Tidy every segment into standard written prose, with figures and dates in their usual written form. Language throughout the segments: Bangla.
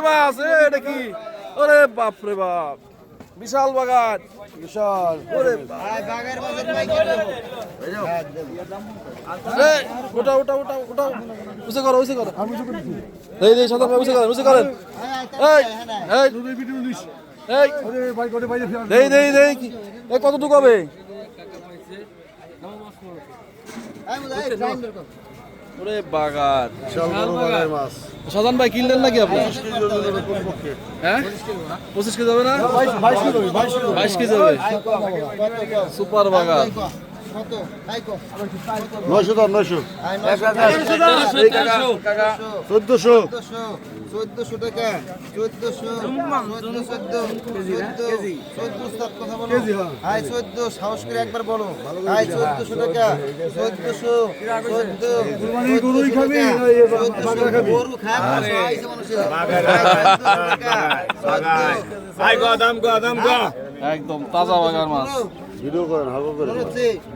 মাছ এটা কি? ওরে বাপ রে বাপ, বিশাল বাগান, বিশাল। ওরে ওটা ওটা ওটা ওটা উঁচু করো, উঁচু করো। এই এই সাদা উঁচু করেন, উঁচু করেন। এই এই এই দেই দেই দেই কি এই কতটুকু হবে? ওরে বাগান, সাজান ভাই কিনলেন নাকি আপনি? হ্যাঁ 25 কেজি হবে না? 22 কেজি হবে। সুপার বাগান। 900 টাকা 1400 টাকা 1400 কথা বলো। হাই 14 সাহস করে একবার বলো। হাই 1400 টাকা 1400 কুরবানি গরুই খাবি বাগা খাবি গরু খায় আইছে মানুষের হাই দাম গো একদম তাজা বাগান মাছ। ভিডিও করেন হাগো করে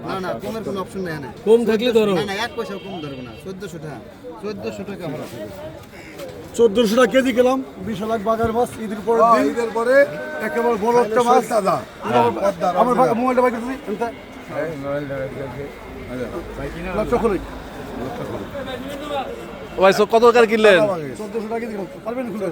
না না কমের কোনো অপশন নাই না। কম থাকলে ধরো না না 1 পয়সা কম ধরবো না। 1400 টাকা 1400 টাকা আমরা 1400 টাকা কেজি গেলাম। 20 লাখ বাগার মাছ ঈদের পরে দিন, ঈদের পরে একেবারে বড় একটা মাছ দাদা। আমার মোবাইলটা বাইক করতেছি এটা লক্ষ করে ভাই কত টাকা কিনলেন? 1400 টাকা কেজি পারবেন খুলে